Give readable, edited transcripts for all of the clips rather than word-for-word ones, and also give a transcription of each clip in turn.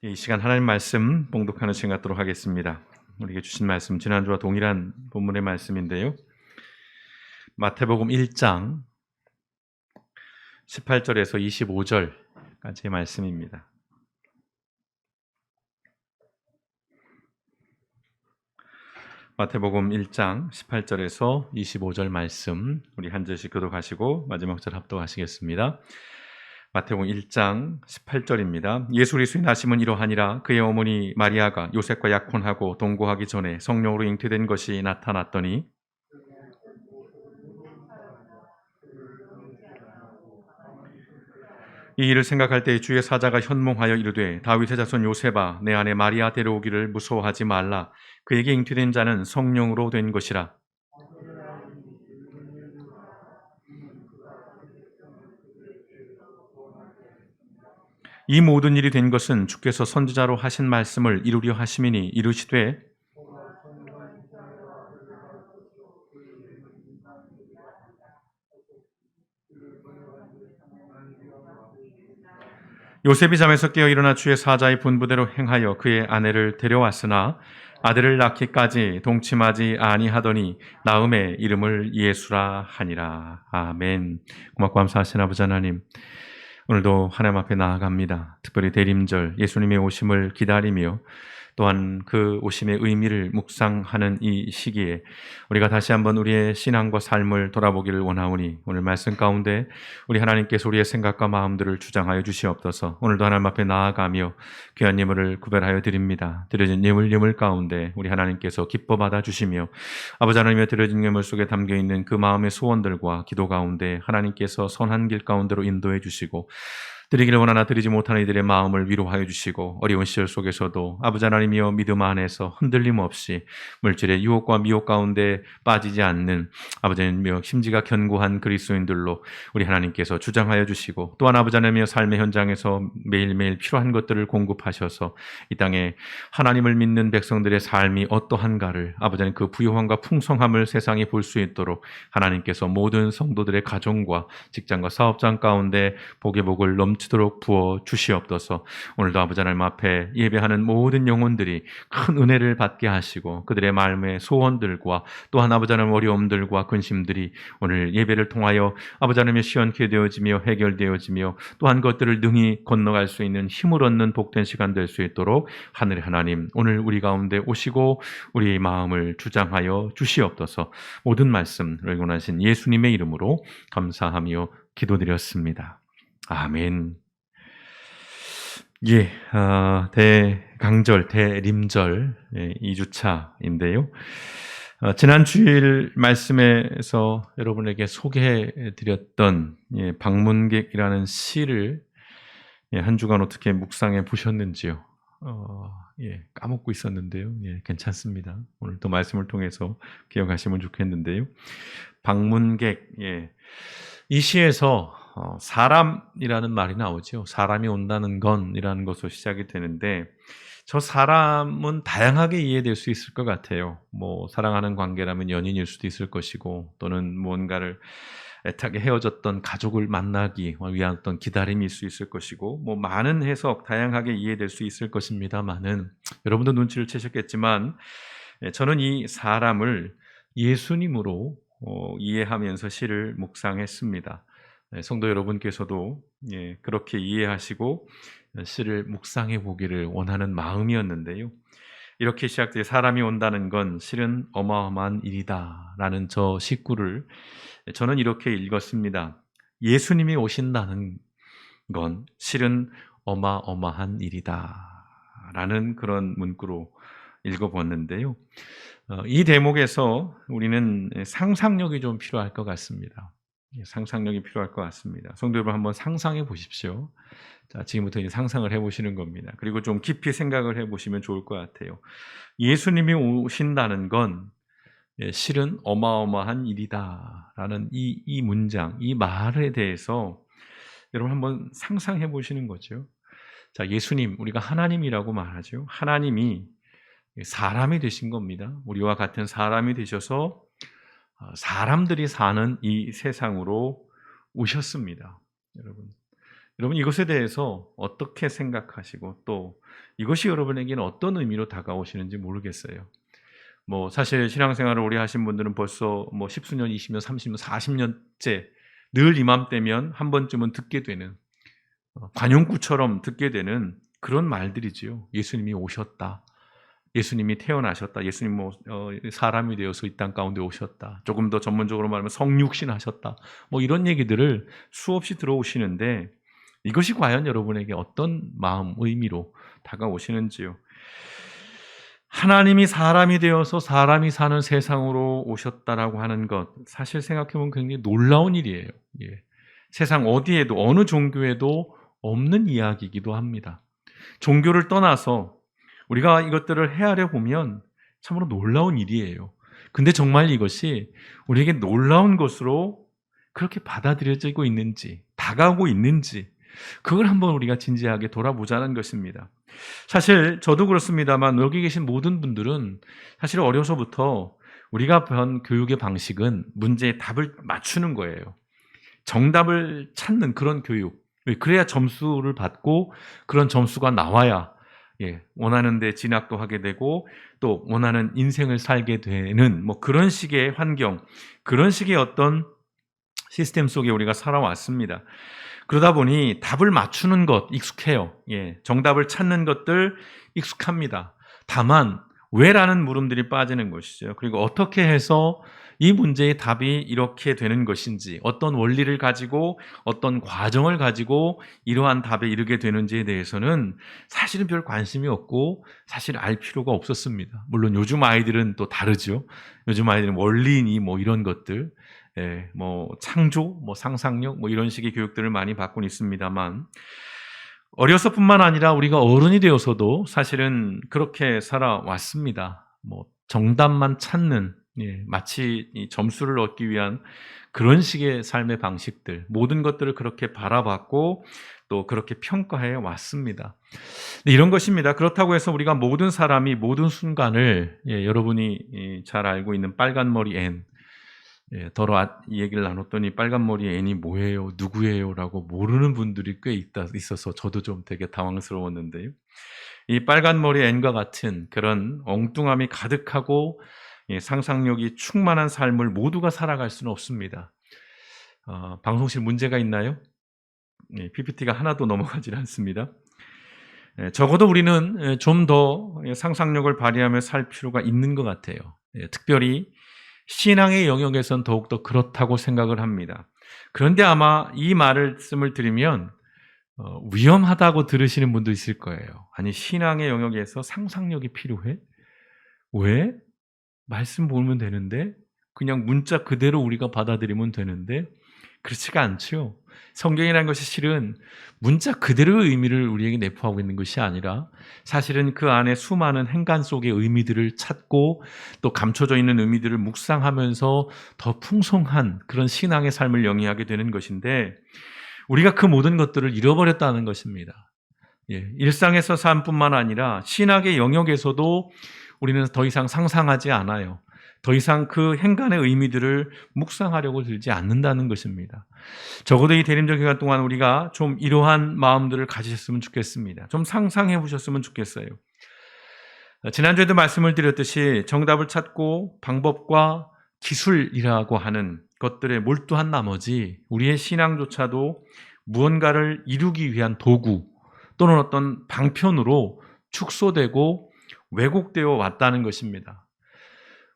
이 시간 하나님 말씀 봉독하는 시간 갖도록 하겠습니다. 우리에게 주신 말씀 지난주와 동일한 본문의 말씀인데요. 마태복음 1장 18절에서 25절까지의 말씀입니다. 마태복음 1장 18절에서 25절 말씀 우리 한 절씩 교독하시고 마지막 절 합독하시겠습니다. 마태복음 1장 18절입니다. 예수 그리스도의 나심은 이러하니라. 그의 어머니 마리아가 요셉과 약혼하고 동거하기 전에 성령으로 잉태된 것이 나타났더니 이 일을 생각할 때 주의 사자가 현몽하여 이르되 다윗의 자손 요셉아 내 아내 마리아 데려오기를 무서워하지 말라. 그에게 잉태된 자는 성령으로 된 것이라. 이 모든 일이 된 것은 주께서 선지자로 하신 말씀을 이루려 하심이니 이르시되 요셉이 잠에서 깨어 일어나 주의 사자의 분부대로 행하여 그의 아내를 데려왔으나 아들을 낳기까지 동침하지 아니하더니 나음의 이름을 예수라 하니라. 아멘. 고맙고 감사하신 아버지 하나님, 오늘도 하나님 앞에 나아갑니다. 특별히 대림절 예수님의 오심을 기다리며 또한 그 오심의 의미를 묵상하는 이 시기에 우리가 다시 한번 우리의 신앙과 삶을 돌아보기를 원하오니 오늘 말씀 가운데 우리 하나님께서 우리의 생각과 마음들을 주장하여 주시옵소서. 오늘도 하나님 앞에 나아가며 귀한 예물을 구별하여 드립니다. 드려진 예물 가운데 우리 하나님께서 기뻐 받아주시며 아버지 하나님의 드려진 예물 속에 담겨있는 그 마음의 소원들과 기도 가운데 하나님께서 선한 길 가운데로 인도해 주시고 드리기를 원하나 드리지 못하는 이들의 마음을 위로하여 주시고 어려운 시절 속에서도 아버지 하나님이여 믿음 안에서 흔들림 없이 물질의 유혹과 미혹 가운데 빠지지 않는 아버지 하나님이여 심지가 견고한 그리스도인들로 우리 하나님께서 주장하여 주시고 또한 아버지 하나님이여 삶의 현장에서 매일매일 필요한 것들을 공급하셔서 이 땅에 하나님을 믿는 백성들의 삶이 어떠한가를 아버지 하나님 그 부유함과 풍성함을 세상이 볼 수 있도록 하나님께서 모든 성도들의 가정과 직장과 사업장 가운데 복의 복을 넘치도록 부어 주시옵소서. 오늘도 아버지 하나님 앞에 예배하는 모든 영혼들이 큰 은혜를 받게 하시고 그들의 마음의 소원들과 또한 아버지 하나님 어려움들과 근심들이 오늘 예배를 통하여 아버지 하나님의 시원케 되어지며 해결되어지며 또한 그것들을 능히 건너갈 수 있는 힘을 얻는 복된 시간 될 수 있도록 하늘의 하나님 오늘 우리 가운데 오시고 우리의 마음을 주장하여 주시옵소서. 모든 말씀을 원하신 예수님의 이름으로 감사하며 기도드렸습니다. 아멘. 예, 대강절, 대림절 2주차인데요. 지난 주일 말씀에서 여러분에게 소개해드렸던 방문객이라는 시를 한 주간 어떻게 묵상해 보셨는지요? 까먹고 있었는데요. 괜찮습니다. 오늘 또 말씀을 통해서 기억하시면 좋겠는데요. 방문객, 이 시에서 사람이라는 말이 나오죠. 사람이 온다는 건이라는 것으로 시작이 되는데 저 사람은 다양하게 이해될 수 있을 것 같아요. 뭐 사랑하는 관계라면 연인일 수도 있을 것이고 또는 무언가를 애타게 헤어졌던 가족을 만나기 위한 어떤 기다림일 수 있을 것이고 뭐 많은 해석 다양하게 이해될 수 있을 것입니다만은 여러분도 눈치를 채셨겠지만 저는 이 사람을 예수님으로 이해하면서 시를 묵상했습니다. 성도 여러분께서도 그렇게 이해하시고 시를 묵상해 보기를 원하는 마음이었는데요. 이렇게 시작돼 사람이 온다는 건 실은 어마어마한 일이다 라는 저 식구를 저는 이렇게 읽었습니다. 예수님이 오신다는 건 실은 어마어마한 일이다 라는 그런 문구로 읽어보았는데요. 이 대목에서 우리는 상상력이 좀 필요할 것 같습니다. 상상력이 필요할 것 같습니다. 성도 여러분 한번 상상해 보십시오. 자, 지금부터 이제 상상을 해보시는 겁니다. 그리고 좀 깊이 생각을 해보시면 좋을 것 같아요. 예수님이 오신다는 건 실은 어마어마한 일이다라는 이 문장, 이 말에 대해서 여러분 한번 상상해 보시는 거죠. 자, 예수님, 우리가 하나님이라고 말하죠. 하나님이 사람이 되신 겁니다. 우리와 같은 사람이 되셔서 사람들이 사는 이 세상으로 오셨습니다. 여러분, 여러분 이것에 대해서 어떻게 생각하시고 또 이것이 여러분에게는 어떤 의미로 다가오시는지 모르겠어요. 뭐 사실 신앙생활을 오래 하신 분들은 벌써 뭐 10수년, 20년, 30년, 40년째 늘 이맘때면 한 번쯤은 듣게 되는 관용구처럼 듣게 되는 그런 말들이지요. 예수님이 오셨다. 예수님이 태어나셨다. 예수님 뭐 사람이 되어서 이 땅 가운데 오셨다. 조금 더 전문적으로 말하면 성육신 하셨다. 뭐 이런 얘기들을 수없이 들어오시는데 이것이 과연 여러분에게 어떤 마음, 의미로 다가오시는지요? 하나님이 사람이 되어서 사람이 사는 세상으로 오셨다라고 하는 것, 사실 생각해보면 굉장히 놀라운 일이에요. 예. 세상 어디에도 어느 종교에도 없는 이야기이기도 합니다. 종교를 떠나서 우리가 이것들을 헤아려 보면 참으로 놀라운 일이에요. 근데 정말 이것이 우리에게 놀라운 것으로 그렇게 받아들여지고 있는지, 다가오고 있는지, 그걸 한번 우리가 진지하게 돌아보자는 것입니다. 사실 저도 그렇습니다만 여기 계신 모든 분들은 사실 어려서부터 우리가 배운 교육의 방식은 문제의 답을 맞추는 거예요. 정답을 찾는 그런 교육. 그래야 점수를 받고 그런 점수가 나와야 원하는 데 진학도 하게 되고 또 원하는 인생을 살게 되는 뭐 그런 식의 환경, 그런 식의 어떤 시스템 속에 우리가 살아왔습니다. 그러다 보니 답을 맞추는 것 익숙해요. 정답을 찾는 것들 익숙합니다. 다만 왜라는 물음들이 빠지는 것이죠. 그리고 어떻게 해서 이 문제의 답이 이렇게 되는 것인지, 어떤 원리를 가지고 어떤 과정을 가지고 이러한 답에 이르게 되는지에 대해서는 사실은 별 관심이 없고 사실 알 필요가 없었습니다. 물론 요즘 아이들은 또 다르죠. 요즘 아이들은 원리니 뭐 이런 것들, 뭐 창조, 뭐 상상력, 뭐 이런 식의 교육들을 많이 받고 있습니다만 어려서뿐만 아니라 우리가 어른이 되어서도 사실은 그렇게 살아왔습니다. 뭐 정답만 찾는 마치 이 점수를 얻기 위한 그런 식의 삶의 방식들, 모든 것들을 그렇게 바라봤고 또 그렇게 평가해 왔습니다. 이런 것입니다. 그렇다고 해서 우리가 모든 사람이 모든 순간을 여러분이 잘 알고 있는 빨간머리 앤, 더러 이 얘기를 나눴더니 빨간머리 앤이 뭐예요? 누구예요? 라고 모르는 분들이 꽤 있어서 저도 좀 되게 당황스러웠는데요. 이 빨간머리 앤과 같은 그런 엉뚱함이 가득하고 상상력이 충만한 삶을 모두가 살아갈 수는 없습니다. 방송실 문제가 있나요? PPT가 하나도 넘어가질 않습니다. 적어도 우리는 좀 더 상상력을 발휘하며 살 필요가 있는 것 같아요. 특별히 신앙의 영역에선 더욱더 그렇다고 생각을 합니다. 그런데 아마 이 말씀을 들으면 위험하다고 들으시는 분도 있을 거예요. 아니, 신앙의 영역에서 상상력이 필요해? 왜? 말씀 보면 되는데, 그냥 문자 그대로 우리가 받아들이면 되는데, 그렇지가 않죠. 성경이라는 것이 실은 문자 그대로의 의미를 우리에게 내포하고 있는 것이 아니라 사실은 그 안에 수많은 행간 속의 의미들을 찾고 또 감춰져 있는 의미들을 묵상하면서 더 풍성한 그런 신앙의 삶을 영위하게 되는 것인데 우리가 그 모든 것들을 잃어버렸다는 것입니다. 일상에서 삶뿐만 아니라 신학의 영역에서도 우리는 더 이상 상상하지 않아요. 더 이상 그 행간의 의미들을 묵상하려고 들지 않는다는 것입니다. 적어도 이 대림절 기간 동안 우리가 좀 이러한 마음들을 가지셨으면 좋겠습니다. 좀 상상해 보셨으면 좋겠어요. 지난주에도 말씀을 드렸듯이 정답을 찾고 방법과 기술이라고 하는 것들에 몰두한 나머지 우리의 신앙조차도 무언가를 이루기 위한 도구 또는 어떤 방편으로 축소되고 왜곡되어 왔다는 것입니다.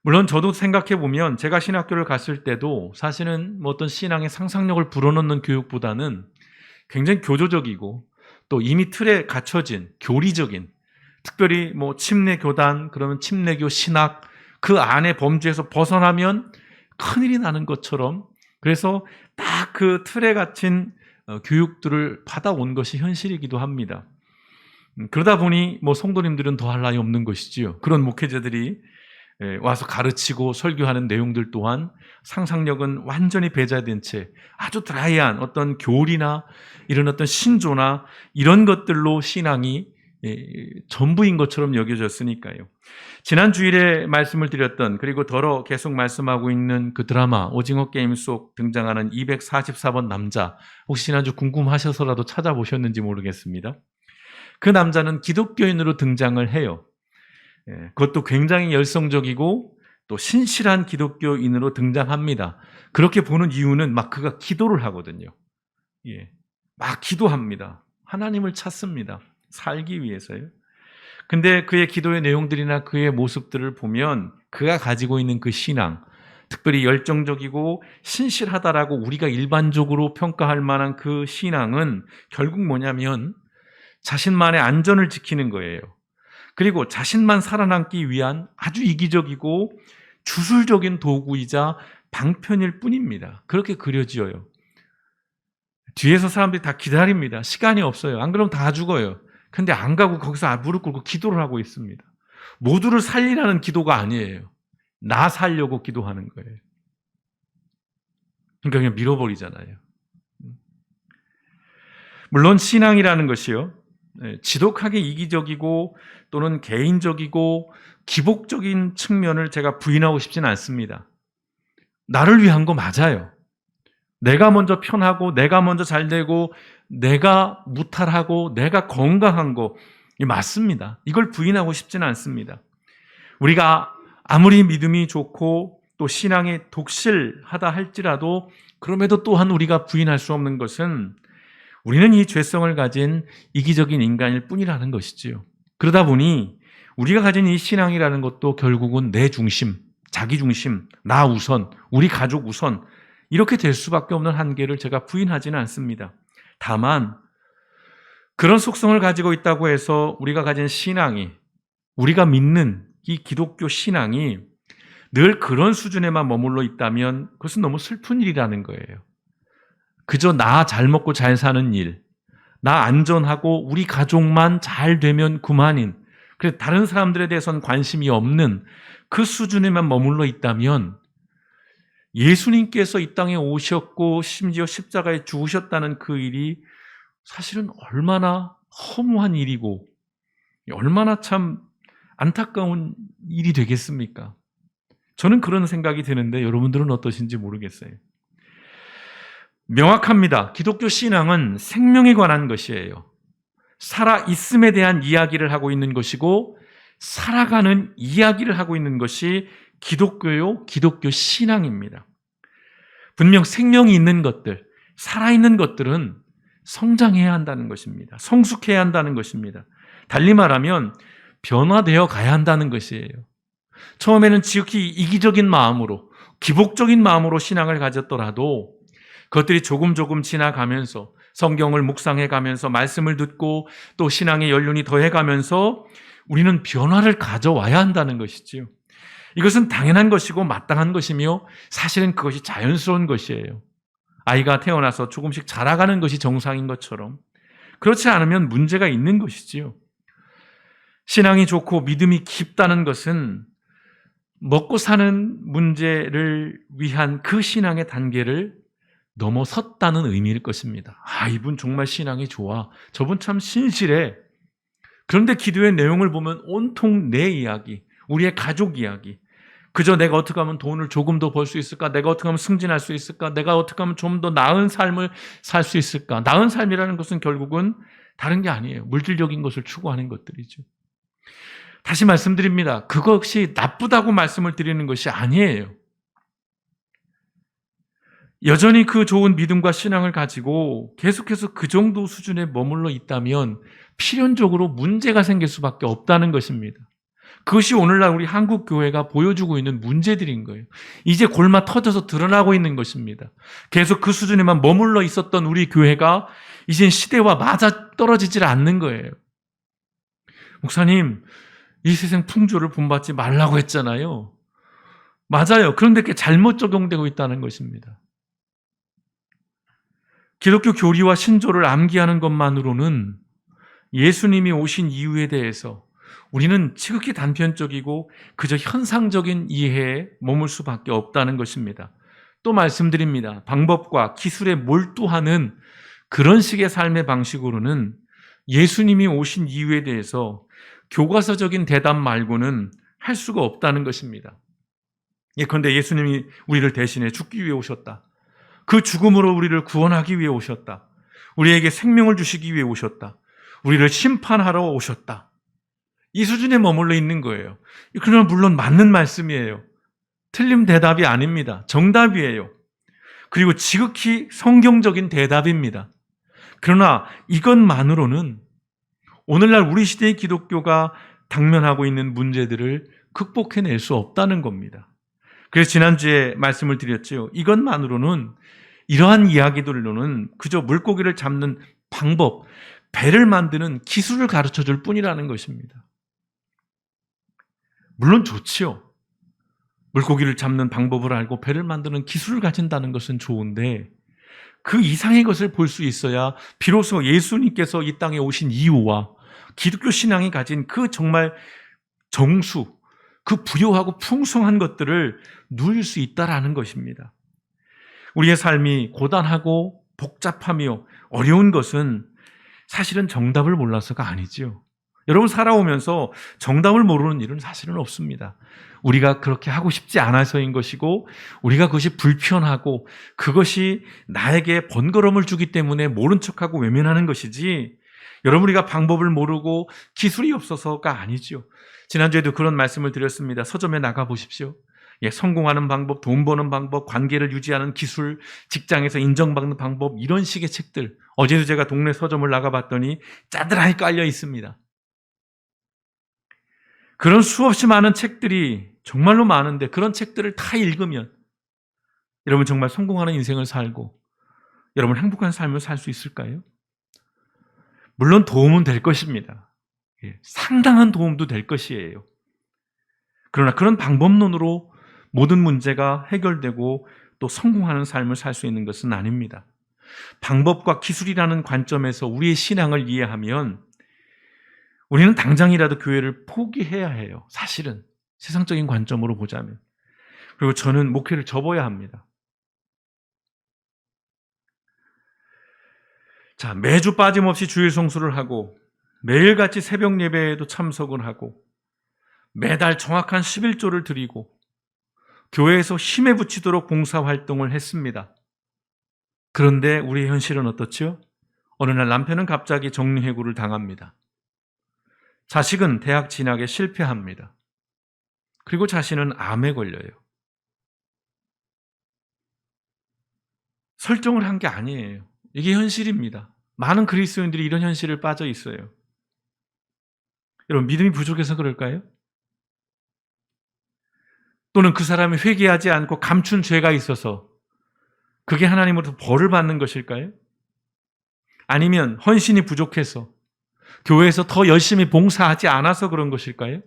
물론 저도 생각해 보면 제가 신학교를 갔을 때도 사실은 뭐 어떤 신앙의 상상력을 불어넣는 교육보다는 굉장히 교조적이고 또 이미 틀에 갇혀진 교리적인, 특별히 뭐 침례교단, 그러면 침례교 신학 그 안에 범주에서 벗어나면 큰일이 나는 것처럼, 그래서 딱 그 틀에 갇힌 교육들을 받아온 것이 현실이기도 합니다. 그러다 보니 뭐 성도님들은 더할 나위 없는 것이지요. 그런 목회자들이 와서 가르치고 설교하는 내용들 또한 상상력은 완전히 배제된 채 아주 드라이한 어떤 교리나 이런 어떤 신조나 이런 것들로 신앙이 전부인 것처럼 여겨졌으니까요. 지난 주일에 말씀을 드렸던, 그리고 더러 계속 말씀하고 있는 그 드라마 오징어 게임 속 등장하는 244번 남자, 혹시 지난주 궁금하셔서라도 찾아보셨는지 모르겠습니다. 그 남자는 기독교인으로 등장을 해요. 그것도 굉장히 열성적이고 또 신실한 기독교인으로 등장합니다. 그렇게 보는 이유는 막 그가 기도를 하거든요. 막 기도합니다. 하나님을 찾습니다. 살기 위해서요. 근데 그의 기도의 내용들이나 그의 모습들을 보면 그가 가지고 있는 그 신앙, 특별히 열정적이고 신실하다라고 우리가 일반적으로 평가할 만한 그 신앙은 결국 뭐냐면 자신만의 안전을 지키는 거예요. 그리고 자신만 살아남기 위한 아주 이기적이고 주술적인 도구이자 방편일 뿐입니다. 그렇게 그려지어요. 뒤에서 사람들이 다 기다립니다. 시간이 없어요. 안 그러면 다 죽어요. 근데 안 가고 거기서 무릎 꿇고 기도를 하고 있습니다. 모두를 살리라는 기도가 아니에요. 나 살려고 기도하는 거예요. 그러니까 그냥 밀어버리잖아요. 물론 신앙이라는 것이요, 지독하게 이기적이고 또는 개인적이고 기복적인 측면을 제가 부인하고 싶지는 않습니다. 나를 위한 거 맞아요. 내가 먼저 편하고 내가 먼저 잘되고 내가 무탈하고 내가 건강한 거 맞습니다. 이걸 부인하고 싶지는 않습니다. 우리가 아무리 믿음이 좋고 또 신앙이 독실하다 할지라도 그럼에도 또한 우리가 부인할 수 없는 것은 우리는 이 죄성을 가진 이기적인 인간일 뿐이라는 것이지요. 그러다 보니 우리가 가진 이 신앙이라는 것도 결국은 내 중심, 자기 중심, 나 우선, 우리 가족 우선 이렇게 될 수밖에 없는 한계를 제가 부인하지는 않습니다. 다만 그런 속성을 가지고 있다고 해서 우리가 가진 신앙이, 우리가 믿는 이 기독교 신앙이 늘 그런 수준에만 머물러 있다면 그것은 너무 슬픈 일이라는 거예요. 그저 나 잘 먹고 잘 사는 일, 나 안전하고 우리 가족만 잘 되면 그만인, 그래서 다른 사람들에 대해서는 관심이 없는 그 수준에만 머물러 있다면 예수님께서 이 땅에 오셨고 심지어 십자가에 죽으셨다는 그 일이 사실은 얼마나 허무한 일이고 얼마나 참 안타까운 일이 되겠습니까? 저는 그런 생각이 드는데 여러분들은 어떠신지 모르겠어요. 명확합니다. 기독교 신앙은 생명에 관한 것이에요. 살아있음에 대한 이야기를 하고 있는 것이고 살아가는 이야기를 하고 있는 것이 기독교요, 기독교 신앙입니다. 분명 생명이 있는 것들, 살아있는 것들은 성장해야 한다는 것입니다. 성숙해야 한다는 것입니다. 달리 말하면 변화되어 가야 한다는 것이에요. 처음에는 지극히 이기적인 마음으로, 기복적인 마음으로 신앙을 가졌더라도 그것들이 조금 지나가면서 성경을 묵상해 가면서 말씀을 듣고 또 신앙의 연륜이 더해 가면서 우리는 변화를 가져와야 한다는 것이지요. 이것은 당연한 것이고 마땅한 것이며 사실은 그것이 자연스러운 것이에요. 아이가 태어나서 조금씩 자라가는 것이 정상인 것처럼 그렇지 않으면 문제가 있는 것이지요. 신앙이 좋고 믿음이 깊다는 것은 먹고 사는 문제를 위한 그 신앙의 단계를 넘어섰다는 의미일 것입니다. 이분 정말 신앙이 좋아. 저분 참 신실해. 그런데 기도의 내용을 보면 온통 내 이야기, 우리의 가족 이야기, 그저 내가 어떻게 하면 돈을 조금 더 벌 수 있을까? 내가 어떻게 하면 승진할 수 있을까? 내가 어떻게 하면 좀 더 나은 삶을 살 수 있을까? 나은 삶이라는 것은 결국은 다른 게 아니에요. 물질적인 것을 추구하는 것들이죠. 다시 말씀드립니다. 그것이 나쁘다고 말씀을 드리는 것이 아니에요. 여전히 그 좋은 믿음과 신앙을 가지고 계속해서 그 정도 수준에 머물러 있다면 필연적으로 문제가 생길 수밖에 없다는 것입니다. 그것이 오늘날 우리 한국 교회가 보여주고 있는 문제들인 거예요. 이제 골마 터져서 드러나고 있는 것입니다. 계속 그 수준에만 머물러 있었던 우리 교회가 이젠 시대와 맞아 떨어지질 않는 거예요. 목사님, 이 세상 풍조를 본받지 말라고 했잖아요. 맞아요. 그런데 그게 잘못 적용되고 있다는 것입니다. 기독교 교리와 신조를 암기하는 것만으로는 예수님이 오신 이유에 대해서 우리는 지극히 단편적이고 그저 현상적인 이해에 머물 수밖에 없다는 것입니다. 또 말씀드립니다. 방법과 기술에 몰두하는 그런 식의 삶의 방식으로는 예수님이 오신 이유에 대해서 교과서적인 대답 말고는 할 수가 없다는 것입니다. 예컨대 예수님이 우리를 대신해 죽기 위해 오셨다. 그 죽음으로 우리를 구원하기 위해 오셨다. 우리에게 생명을 주시기 위해 오셨다. 우리를 심판하러 오셨다. 이 수준에 머물러 있는 거예요. 그러나 물론 맞는 말씀이에요. 틀린 대답이 아닙니다. 정답이에요. 그리고 지극히 성경적인 대답입니다. 그러나 이것만으로는 오늘날 우리 시대의 기독교가 당면하고 있는 문제들을 극복해낼 수 없다는 겁니다. 그래서 지난주에 말씀을 드렸죠. 이것만으로는, 이러한 이야기들로는 그저 물고기를 잡는 방법, 배를 만드는 기술을 가르쳐 줄 뿐이라는 것입니다. 물론 좋지요. 물고기를 잡는 방법을 알고 배를 만드는 기술을 가진다는 것은 좋은데 그 이상의 것을 볼 수 있어야 비로소 예수님께서 이 땅에 오신 이유와 기독교 신앙이 가진 그 정말 정수, 그 부요하고 풍성한 것들을 누릴 수 있다라는 것입니다. 우리의 삶이 고단하고 복잡하며 어려운 것은 사실은 정답을 몰라서가 아니지요. 여러분 살아오면서 정답을 모르는 일은 사실은 없습니다. 우리가 그렇게 하고 싶지 않아서인 것이고 우리가 그것이 불편하고 그것이 나에게 번거로움을 주기 때문에 모른 척하고 외면하는 것이지 여러분 우리가 방법을 모르고 기술이 없어서가 아니죠. 지난주에도 그런 말씀을 드렸습니다. 서점에 나가 보십시오. 성공하는 방법, 돈 버는 방법, 관계를 유지하는 기술, 직장에서 인정받는 방법 이런 식의 책들 어제도 제가 동네 서점을 나가봤더니 짜들하게 깔려 있습니다. 그런 수없이 많은 책들이 정말로 많은데 그런 책들을 다 읽으면 여러분 정말 성공하는 인생을 살고 여러분 행복한 삶을 살 수 있을까요? 물론 도움은 될 것입니다. 상당한 도움도 될 것이에요. 그러나 그런 방법론으로 모든 문제가 해결되고 또 성공하는 삶을 살 수 있는 것은 아닙니다. 방법과 기술이라는 관점에서 우리의 신앙을 이해하면 우리는 당장이라도 교회를 포기해야 해요. 사실은 세상적인 관점으로 보자면. 그리고 저는 목회를 접어야 합니다. 자, 매주 빠짐없이 주일 성수를 하고 매일같이 새벽 예배에도 참석을 하고 매달 정확한 11조를 드리고 교회에서 힘에 붙이도록 봉사활동을 했습니다. 그런데 우리의 현실은 어떻죠? 어느 날 남편은 갑자기 정리해고를 당합니다. 자식은 대학 진학에 실패합니다. 그리고 자신은 암에 걸려요. 설정을 한 게 아니에요. 이게 현실입니다. 많은 그리스도인들이 이런 현실을 빠져 있어요. 여러분 믿음이 부족해서 그럴까요? 또는 그 사람이 회개하지 않고 감춘 죄가 있어서 그게 하나님으로부터 벌을 받는 것일까요? 아니면 헌신이 부족해서 교회에서 더 열심히 봉사하지 않아서 그런 것일까요?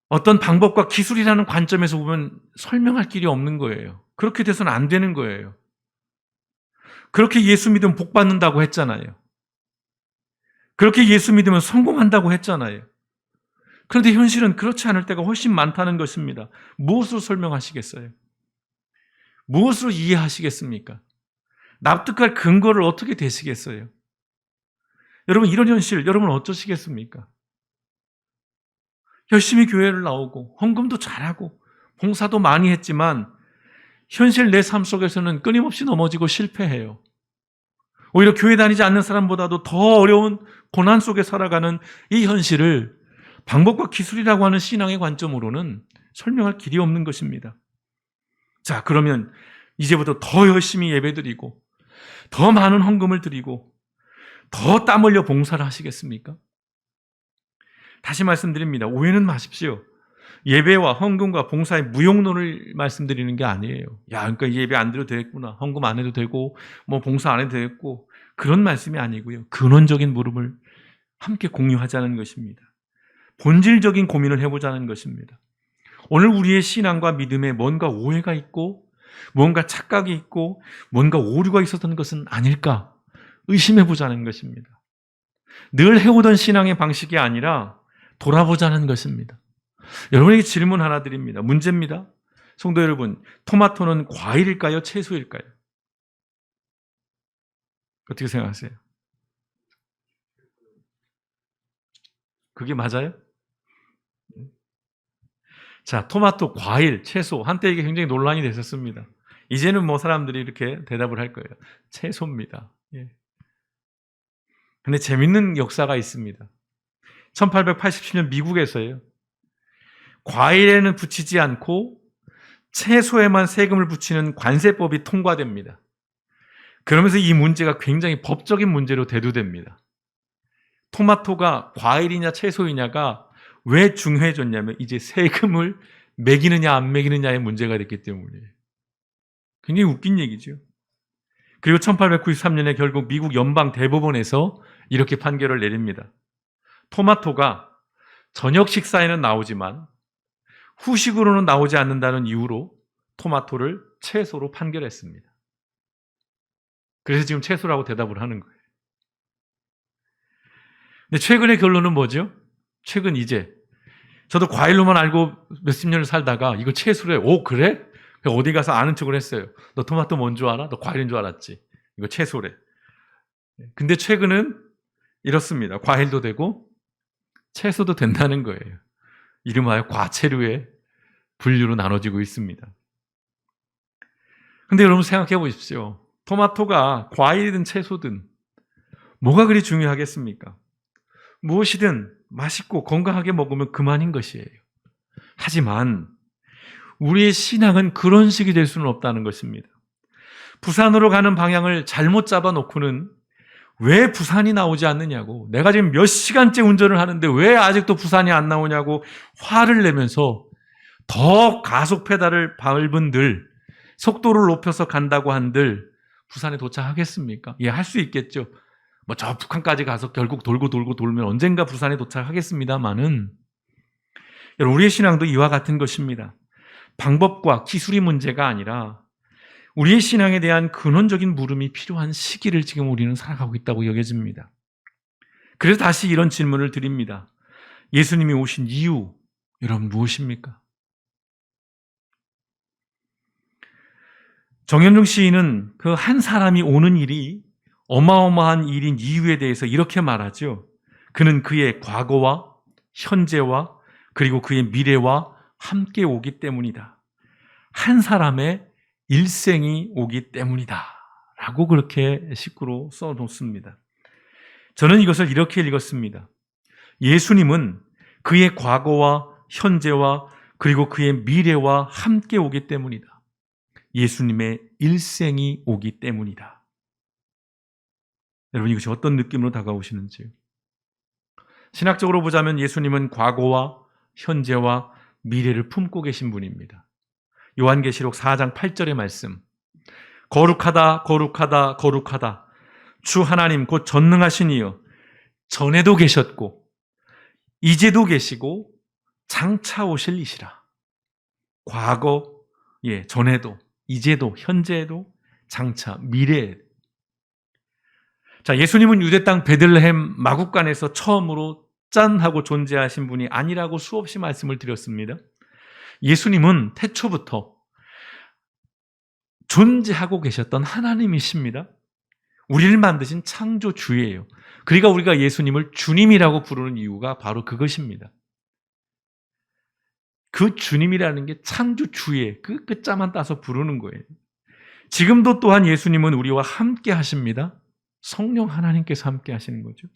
어떤 방법과 기술이라는 관점에서 보면 설명할 길이 없는 거예요. 그렇게 돼서는 안 되는 거예요. 그렇게 예수 믿으면 복 받는다고 했잖아요. 그렇게 예수 믿으면 성공한다고 했잖아요. 그런데 현실은 그렇지 않을 때가 훨씬 많다는 것입니다. 무엇으로 설명하시겠어요? 무엇으로 이해하시겠습니까? 납득할 근거를 어떻게 되시겠어요? 여러분 이런 현실 여러분 어떠시겠습니까? 열심히 교회를 나오고 헌금도 잘하고 봉사도 많이 했지만 현실 내 삶 속에서는 끊임없이 넘어지고 실패해요. 오히려 교회 다니지 않는 사람보다도 더 어려운 고난 속에 살아가는 이 현실을 방법과 기술이라고 하는 신앙의 관점으로는 설명할 길이 없는 것입니다. 자, 그러면 이제부터 더 열심히 예배드리고 더 많은 헌금을 드리고 더 땀 흘려 봉사를 하시겠습니까? 다시 말씀드립니다. 오해는 마십시오. 예배와 헌금과 봉사의 무용론을 말씀드리는 게 아니에요. 야, 그러니까 예배 안 드려도 되겠구나. 헌금 안 해도 되고 뭐 봉사 안 해도 되겠고 그런 말씀이 아니고요. 근원적인 물음을 함께 공유하자는 것입니다. 본질적인 고민을 해보자는 것입니다. 오늘 우리의 신앙과 믿음에 뭔가 오해가 있고 뭔가 착각이 있고 뭔가 오류가 있었던 것은 아닐까 의심해보자는 것입니다. 늘 해오던 신앙의 방식이 아니라 돌아보자는 것입니다. 여러분에게 질문 하나 드립니다. 문제입니다. 성도 여러분, 토마토는 과일일까요? 채소일까요? 어떻게 생각하세요? 그게 맞아요? 자, 토마토, 과일, 채소. 한때 이게 굉장히 논란이 됐었습니다. 이제는 뭐 사람들이 이렇게 대답을 할 거예요. 채소입니다. 예. 근데 재밌는 역사가 있습니다. 1887년 미국에서요. 과일에는 붙이지 않고 채소에만 세금을 붙이는 관세법이 통과됩니다. 그러면서 이 문제가 굉장히 법적인 문제로 대두됩니다. 토마토가 과일이냐 채소이냐가 왜 중요해졌냐면 이제 세금을 매기느냐 안 매기느냐의 문제가 됐기 때문이에요. 굉장히 웃긴 얘기죠. 그리고 1893년에 결국 미국 연방 대법원에서 이렇게 판결을 내립니다. 토마토가 저녁 식사에는 나오지만 후식으로는 나오지 않는다는 이유로 토마토를 채소로 판결했습니다. 그래서 지금 채소라고 대답을 하는 거예요. 근데 최근의 결론은 뭐죠? 최근 이제 저도 과일로만 알고 몇십 년을 살다가 이거 채소래. 오, 그래? 어디 가서 아는 척을 했어요. 너 토마토 뭔 줄 알아? 너 과일인 줄 알았지. 이거 채소래. 근데 최근은 이렇습니다. 과일도 되고 채소도 된다는 거예요. 이름하여 과채류의 분류로 나눠지고 있습니다. 근데 여러분 생각해 보십시오. 토마토가 과일이든 채소든 뭐가 그리 중요하겠습니까? 무엇이든 맛있고 건강하게 먹으면 그만인 것이에요. 하지만 우리의 신앙은 그런 식이 될 수는 없다는 것입니다. 부산으로 가는 방향을 잘못 잡아놓고는 왜 부산이 나오지 않느냐고, 내가 지금 몇 시간째 운전을 하는데 왜 아직도 부산이 안 나오냐고 화를 내면서 더 가속 페달을 밟은들, 속도를 높여서 간다고 한들 부산에 도착하겠습니까? 예, 할 수 있겠죠. 뭐 저 북한까지 가서 결국 돌고 돌면 언젠가 부산에 도착하겠습니다만은, 여러분 우리의 신앙도 이와 같은 것입니다. 방법과 기술이 문제가 아니라 우리의 신앙에 대한 근원적인 물음이 필요한 시기를 지금 우리는 살아가고 있다고 여겨집니다. 그래서 다시 이런 질문을 드립니다. 예수님이 오신 이유, 여러분 무엇입니까? 정현종 시인은 그 한 사람이 오는 일이 어마어마한 일인 이유에 대해서 이렇게 말하죠. 그는 그의 과거와 현재와 그리고 그의 미래와 함께 오기 때문이다. 한 사람의 일생이 오기 때문이다. 라고 그렇게 식구로 써놓습니다. 저는 이것을 이렇게 읽었습니다. 예수님은 그의 과거와 현재와 그리고 그의 미래와 함께 오기 때문이다. 예수님의 일생이 오기 때문이다. 여러분 이것이 어떤 느낌으로 다가오시는지요? 신학적으로 보자면 예수님은 과거와 현재와 미래를 품고 계신 분입니다. 요한계시록 4장 8절의 말씀, 거룩하다 거룩하다 거룩하다 주 하나님 곧 전능하신 이여, 전에도 계셨고 이제도 계시고 장차 오실 이시라. 과거, 전에도 이제도 현재에도 장차 미래에. 자, 예수님은 유대 땅 베들레헴 마국간에서 처음으로 짠 하고 존재하신 분이 아니라고 수없이 말씀을 드렸습니다. 예수님은 태초부터 존재하고 계셨던 하나님이십니다. 우리를 만드신 창조주예요. 그러니까 우리가 예수님을 주님이라고 부르는 이유가 바로 그것입니다. 그 주님이라는 게 창조주의 그 끝자만 따서 부르는 거예요. 지금도 또한 예수님은 우리와 함께 하십니다. 성령 하나님께서 함께 하시는 거죠.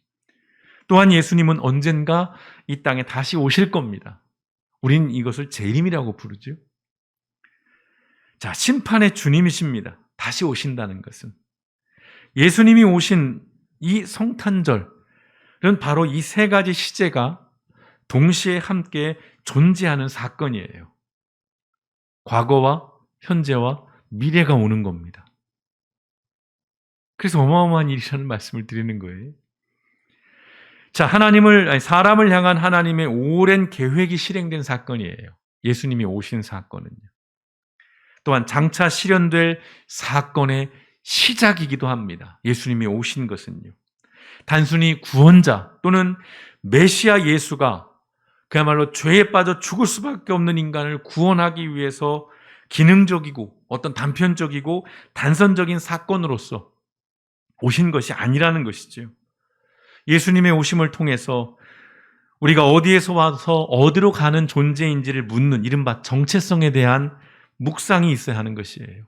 또한 예수님은 언젠가 이 땅에 다시 오실 겁니다. 우린 이것을 재림이라고 부르죠. 자, 심판의 주님이십니다. 다시 오신다는 것은. 예수님이 오신 이 성탄절은 바로 이 세 가지 시제가 동시에 함께 존재하는 사건이에요. 과거와 현재와 미래가 오는 겁니다. 그래서 어마어마한 일이라는 말씀을 드리는 거예요. 자, 사람을 향한 하나님의 오랜 계획이 실행된 사건이에요. 예수님이 오신 사건은요. 또한 장차 실현될 사건의 시작이기도 합니다. 예수님이 오신 것은요. 단순히 구원자 또는 메시아 예수가 그야말로 죄에 빠져 죽을 수밖에 없는 인간을 구원하기 위해서 기능적이고 어떤 단편적이고 단선적인 사건으로서 오신 것이 아니라는 것이죠. 예수님의 오심을 통해서 우리가 어디에서 와서 어디로 가는 존재인지를 묻는 이른바 정체성에 대한 묵상이 있어야 하는 것이에요.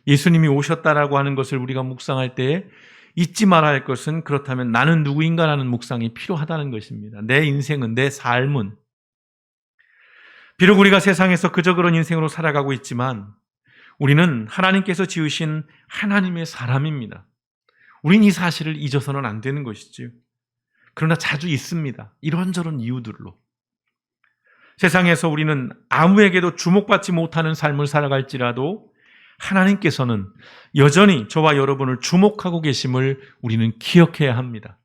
예수님이 오셨다라고 하는 것을 우리가 묵상할 때에 잊지 말아야 할 것은 그렇다면 나는 누구인가라는 묵상이 필요하다는 것입니다. 내 인생은, 내 삶은 비록 우리가 세상에서 그저 그런 인생으로 살아가고 있지만 우리는 하나님께서 지으신 하나님의 사람입니다. 우린 이 사실을 잊어서는 안 되는 것이지요. 그러나 자주 있습니다. 이런저런 이유들로. 세상에서 우리는 아무에게도 주목받지 못하는 삶을 살아갈지라도 하나님께서는 여전히 저와 여러분을 주목하고 계심을 우리는 기억해야 합니다.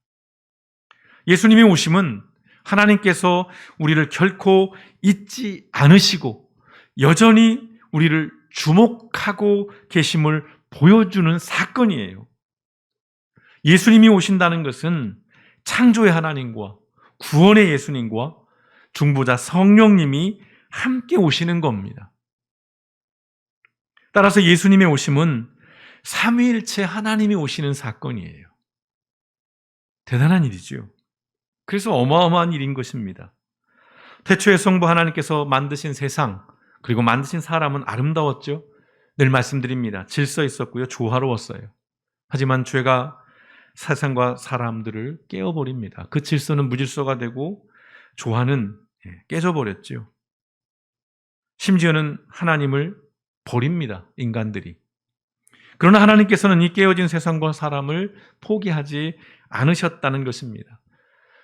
예수님의 오심은 하나님께서 우리를 결코 잊지 않으시고 여전히 우리를 주목하고 계심을 보여주는 사건이에요. 예수님이 오신다는 것은 창조의 하나님과 구원의 예수님과 중보자 성령님이 함께 오시는 겁니다. 따라서 예수님의 오심은 삼위일체 하나님이 오시는 사건이에요. 대단한 일이죠. 그래서 어마어마한 일인 것입니다. 태초에 성부 하나님께서 만드신 세상 그리고 만드신 사람은 아름다웠죠. 늘 말씀드립니다. 질서 있었고요. 조화로웠어요. 하지만 죄가 세상과 사람들을 깨어버립니다. 그 질서는 무질서가 되고 조화는 깨져버렸죠. 심지어는 하나님을 버립니다. 인간들이. 그러나 하나님께서는 이 깨어진 세상과 사람을 포기하지 않으셨다는 것입니다.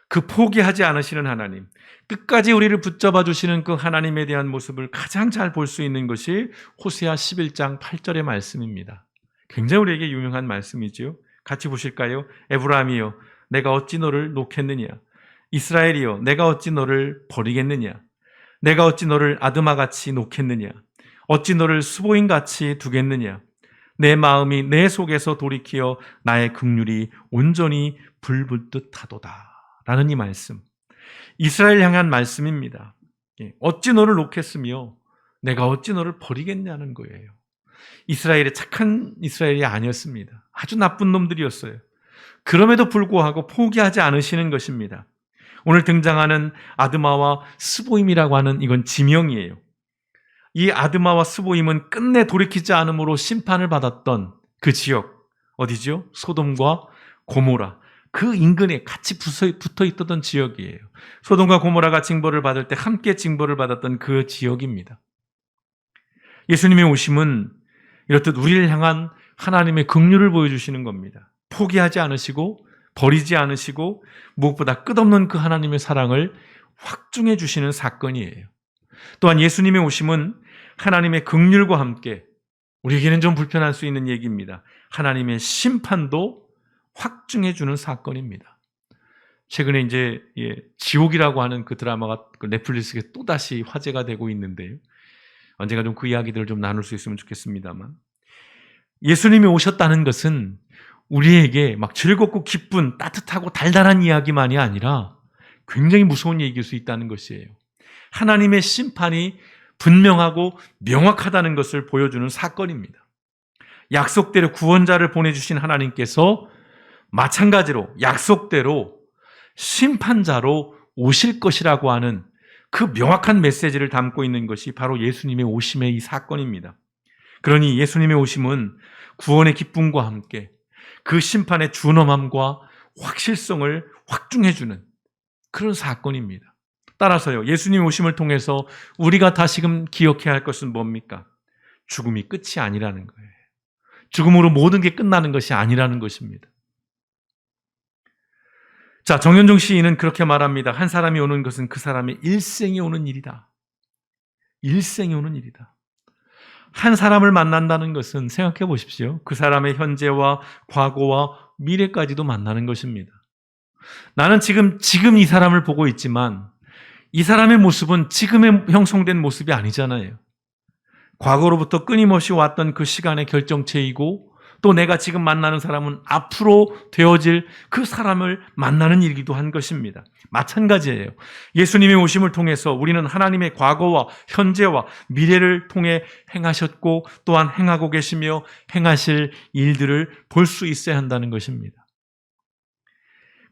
그 포기하지 않으시는 하나님, 끝까지 우리를 붙잡아 주시는 그 하나님에 대한 모습을 가장 잘 볼 수 있는 것이 호세아 11장 8절의 말씀입니다. 굉장히 우리에게 유명한 말씀이지요. 같이 보실까요? 에브라임이여 내가 어찌 너를 놓겠느냐? 이스라엘이여 내가 어찌 너를 버리겠느냐? 내가 어찌 너를 아드마같이 놓겠느냐? 어찌 너를 수보인같이 두겠느냐? 내 마음이 내 속에서 돌이키어 나의 긍휼이 온전히 불붙듯 하도다. 라는 이 말씀. 이스라엘 향한 말씀입니다. 어찌 너를 놓겠으며 내가 어찌 너를 버리겠냐는 거예요. 이스라엘이 착한 이스라엘이 아니었습니다. 아주 나쁜 놈들이었어요. 그럼에도 불구하고 포기하지 않으시는 것입니다. 오늘 등장하는 아드마와 스보임이라고 하는 이건 지명이에요. 이 아드마와 스보임은 끝내 돌이키지 않음으로 심판을 받았던 그 지역, 어디죠? 소돔과 고모라. 그 인근에 같이 붙어 있던 지역이에요. 소돔과 고모라가 징벌을 받을 때 함께 징벌을 받았던 그 지역입니다. 예수님의 오심은 이렇듯 우리를 향한 하나님의 긍휼을 보여주시는 겁니다. 포기하지 않으시고 버리지 않으시고 무엇보다 끝없는 그 하나님의 사랑을 확증해 주시는 사건이에요. 또한 예수님의 오심은 하나님의 긍휼과 함께 우리에게는 좀 불편할 수 있는 얘기입니다. 하나님의 심판도 확증해 주는 사건입니다. 최근에 이제 지옥이라고 하는 그 드라마가 넷플릭스에 또다시 화제가 되고 있는데요. 언젠가 좀 그 이야기들을 좀 나눌 수 있으면 좋겠습니다만, 예수님이 오셨다는 것은 우리에게 막 즐겁고 기쁜 따뜻하고 달달한 이야기만이 아니라 굉장히 무서운 얘기일 수 있다는 것이에요. 하나님의 심판이 분명하고 명확하다는 것을 보여주는 사건입니다. 약속대로 구원자를 보내주신 하나님께서 마찬가지로 약속대로 심판자로 오실 것이라고 하는 그 명확한 메시지를 담고 있는 것이 바로 예수님의 오심의 이 사건입니다. 그러니 예수님의 오심은 구원의 기쁨과 함께 그 심판의 준엄함과 확실성을 확증해주는 그런 사건입니다. 따라서요, 예수님 오심을 통해서 우리가 다시금 기억해야 할 것은 뭡니까? 죽음이 끝이 아니라는 거예요. 죽음으로 모든 게 끝나는 것이 아니라는 것입니다. 자, 정현종 시인은 그렇게 말합니다. 한 사람이 오는 것은 그 사람의 일생이 오는 일이다. 일생이 오는 일이다. 한 사람을 만난다는 것은 생각해 보십시오. 그 사람의 현재와 과거와 미래까지도 만나는 것입니다. 나는 지금 이 사람을 보고 있지만 이 사람의 모습은 지금에 형성된 모습이 아니잖아요. 과거로부터 끊임없이 왔던 그 시간의 결정체이고 또 내가 지금 만나는 사람은 앞으로 되어질 그 사람을 만나는 일이기도 한 것입니다. 마찬가지예요. 예수님의 오심을 통해서 우리는 하나님의 과거와 현재와 미래를 통해 행하셨고 또한 행하고 계시며 행하실 일들을 볼 수 있어야 한다는 것입니다.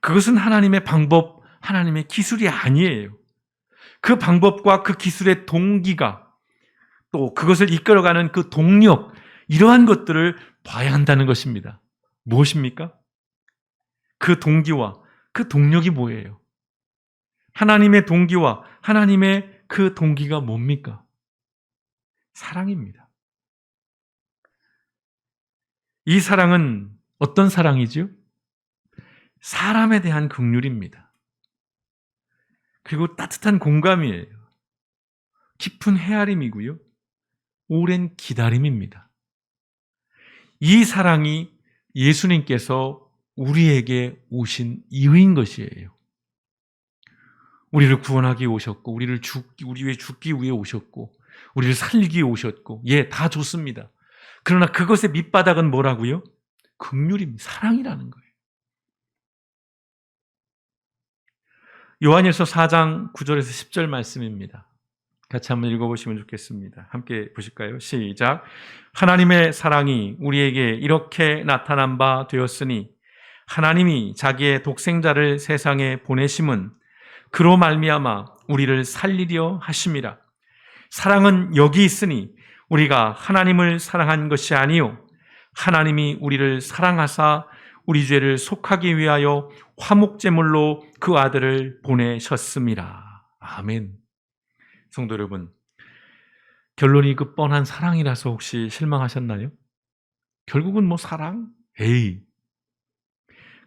그것은 하나님의 방법, 하나님의 기술이 아니에요. 그 방법과 그 기술의 동기가 또 그것을 이끌어가는 그 동력, 이러한 것들을 봐야 한다는 것입니다. 무엇입니까? 그 동기와 그 동력이 뭐예요? 하나님의 동기와 하나님의 그 동기가 뭡니까? 사랑입니다. 이 사랑은 어떤 사랑이죠? 사람에 대한 긍휼입니다. 그리고 따뜻한 공감이에요. 깊은 헤아림이고요. 오랜 기다림입니다. 이 사랑이 예수님께서 우리에게 오신 이유인 것이에요. 우리를 구원하기 위해 오셨고, 우리 위해 죽기 위해 오셨고, 우리를 살리기 위해 오셨고, 다 좋습니다. 그러나 그것의 밑바닥은 뭐라고요? 긍휼입니다. 사랑이라는 거예요. 요한일서 4장 9절에서 10절 말씀입니다. 같이 한번 읽어보시면 좋겠습니다. 함께 보실까요? 시작. 하나님의 사랑이 우리에게 이렇게 나타난 바 되었으니 하나님이 자기의 독생자를 세상에 보내심은 그로 말미암아 우리를 살리려 하심이라. 사랑은 여기 있으니 우리가 하나님을 사랑한 것이 아니요 하나님이 우리를 사랑하사 우리 죄를 속하기 위하여 화목제물로 그 아들을 보내셨습니다. 아멘. 성도 여러분, 결론이 그 뻔한 사랑이라서 혹시 실망하셨나요? 결국은 사랑?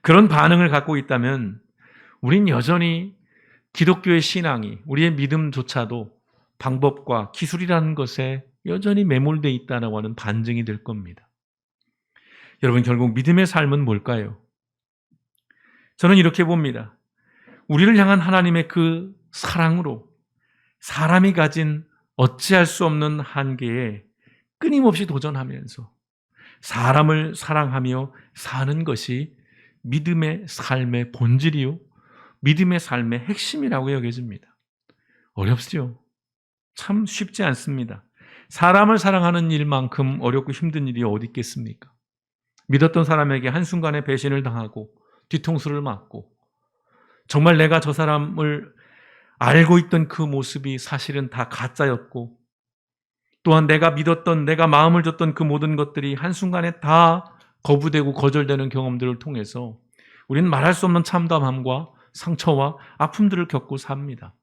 그런 반응을 갖고 있다면 우린 여전히 기독교의 신앙이, 우리의 믿음조차도 방법과 기술이라는 것에 여전히 매몰되어 있다고 하는 반증이 될 겁니다. 여러분, 결국 믿음의 삶은 뭘까요? 저는 이렇게 봅니다. 우리를 향한 하나님의 그 사랑으로 사람이 가진 어찌할 수 없는 한계에 끊임없이 도전하면서 사람을 사랑하며 사는 것이 믿음의 삶의 본질이요, 믿음의 삶의 핵심이라고 여겨집니다. 어렵죠? 참 쉽지 않습니다. 사람을 사랑하는 일만큼 어렵고 힘든 일이 어디 있겠습니까? 믿었던 사람에게 한순간에 배신을 당하고 뒤통수를 맞고 정말 내가 저 사람을 알고 있던 그 모습이 사실은 다 가짜였고 또한 내가 믿었던, 내가 마음을 줬던 그 모든 것들이 한순간에 다 거부되고 거절되는 경험들을 통해서 우리는 말할 수 없는 참담함과 상처와 아픔들을 겪고 삽니다.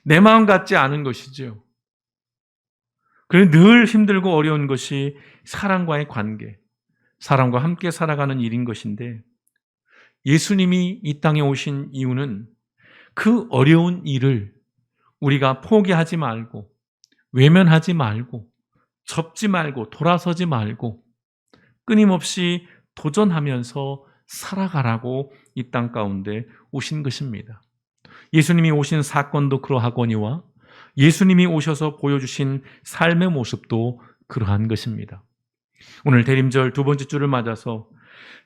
내 마음 같지 않은 것이죠. 그래서 늘 힘들고 어려운 것이 사람과의 관계, 사람과 함께 살아가는 일인 것인데 예수님이 이 땅에 오신 이유는 그 어려운 일을 우리가 포기하지 말고 외면하지 말고 접지 말고 돌아서지 말고 끊임없이 도전하면서 살아가라고 이 땅 가운데 오신 것입니다. 예수님이 오신 사건도 그러하거니와 예수님이 오셔서 보여주신 삶의 모습도 그러한 것입니다. 오늘 대림절 두 번째 주를 맞아서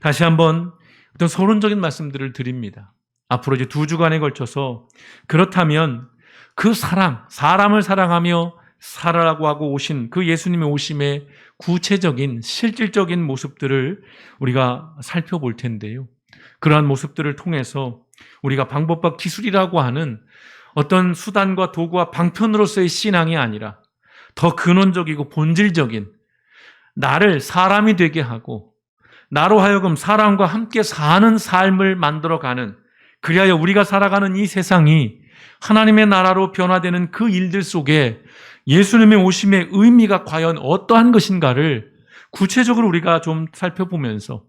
다시 한번 어떤 서론적인 말씀들을 드립니다. 앞으로 이제 2주간에 걸쳐서 그렇다면 그 사랑, 사람을 사랑하며 살아라고 하고 오신 그 예수님의 오심의 구체적인 실질적인 모습들을 우리가 살펴볼 텐데요. 그러한 모습들을 통해서 우리가 방법과 기술이라고 하는 어떤 수단과 도구와 방편으로서의 신앙이 아니라 더 근원적이고 본질적인 나를 사람이 되게 하고 나로 하여금 사람과 함께 사는 삶을 만들어가는, 그리하여 우리가 살아가는 이 세상이 하나님의 나라로 변화되는 그 일들 속에 예수님의 오심의 의미가 과연 어떠한 것인가를 구체적으로 우리가 좀 살펴보면서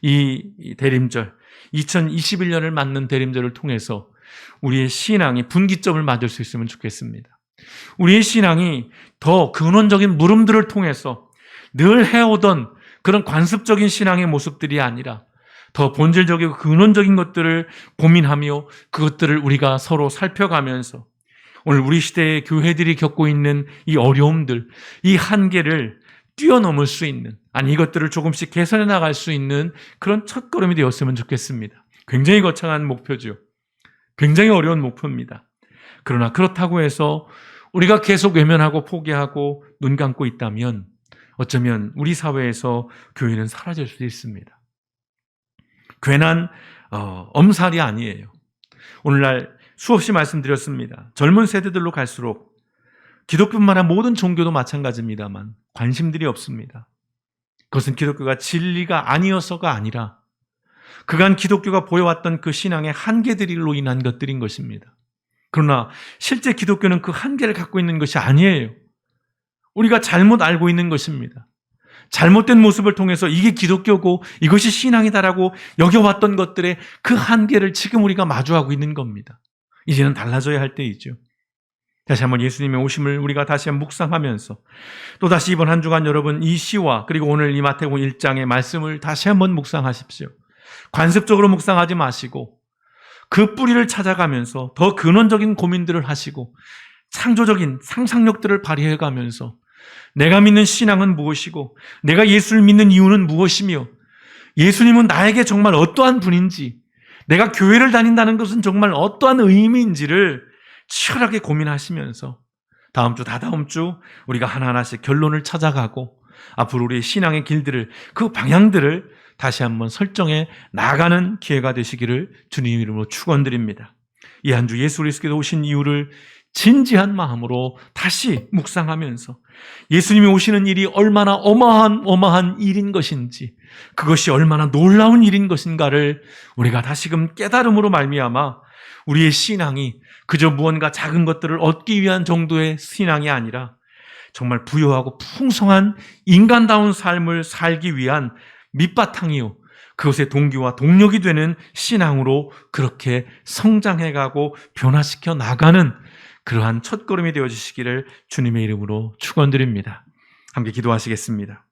이 대림절, 2021년을 맞는 대림절을 통해서 우리의 신앙이 분기점을 맞을 수 있으면 좋겠습니다. 우리의 신앙이 더 근원적인 물음들을 통해서 늘 해오던 그런 관습적인 신앙의 모습들이 아니라 더 본질적이고 근원적인 것들을 고민하며 그것들을 우리가 서로 살펴가면서 오늘 우리 시대의 교회들이 겪고 있는 이 어려움들, 이 한계를 뛰어넘을 수 있는, 아니 이것들을 조금씩 개선해 나갈 수 있는 그런 첫걸음이 되었으면 좋겠습니다. 굉장히 거창한 목표죠. 굉장히 어려운 목표입니다. 그러나 그렇다고 해서 우리가 계속 외면하고 포기하고 눈 감고 있다면 어쩌면 우리 사회에서 교회는 사라질 수도 있습니다. 괜한 엄살이 아니에요. 오늘날 수없이 말씀드렸습니다. 젊은 세대들로 갈수록 기독교뿐만 아니라 모든 종교도 마찬가지입니다만 관심들이 없습니다. 그것은 기독교가 진리가 아니어서가 아니라 그간 기독교가 보여왔던 그 신앙의 한계들로 인한 것들인 것입니다. 그러나 실제 기독교는 그 한계를 갖고 있는 것이 아니에요. 우리가 잘못 알고 있는 것입니다. 잘못된 모습을 통해서 이게 기독교고 이것이 신앙이다라고 여겨왔던 것들의 그 한계를 지금 우리가 마주하고 있는 겁니다. 이제는 달라져야 할 때이죠. 다시 한번 예수님의 오심을 우리가 다시 한번 묵상하면서 또 다시 이번 한 주간 여러분 이 시와 그리고 오늘 이 마태복음 1장의 말씀을 다시 한번 묵상하십시오. 관습적으로 묵상하지 마시고 그 뿌리를 찾아가면서 더 근원적인 고민들을 하시고 창조적인 상상력들을 발휘해가면서 내가 믿는 신앙은 무엇이고 내가 예수를 믿는 이유는 무엇이며 예수님은 나에게 정말 어떠한 분인지 내가 교회를 다닌다는 것은 정말 어떠한 의미인지를 치열하게 고민하시면서 다음 주 다다음 주 우리가 하나하나씩 결론을 찾아가고 앞으로 우리의 신앙의 길들을 그 방향들을 다시 한번 설정해 나가는 기회가 되시기를 주님 이름으로 축원드립니다. 이 한 주 예수 그리스도께서 오신 이유를 진지한 마음으로 다시 묵상하면서 예수님이 오시는 일이 얼마나 어마어마한 일인 것인지 그것이 얼마나 놀라운 일인 것인가를 우리가 다시금 깨달음으로 말미암아 우리의 신앙이 그저 무언가 작은 것들을 얻기 위한 정도의 신앙이 아니라 정말 부유하고 풍성한 인간다운 삶을 살기 위한 밑바탕이요 그것의 동기와 동력이 되는 신앙으로 그렇게 성장해가고 변화시켜 나가는 그러한 첫걸음이 되어주시기를 주님의 이름으로 축원드립니다. 함께 기도하시겠습니다.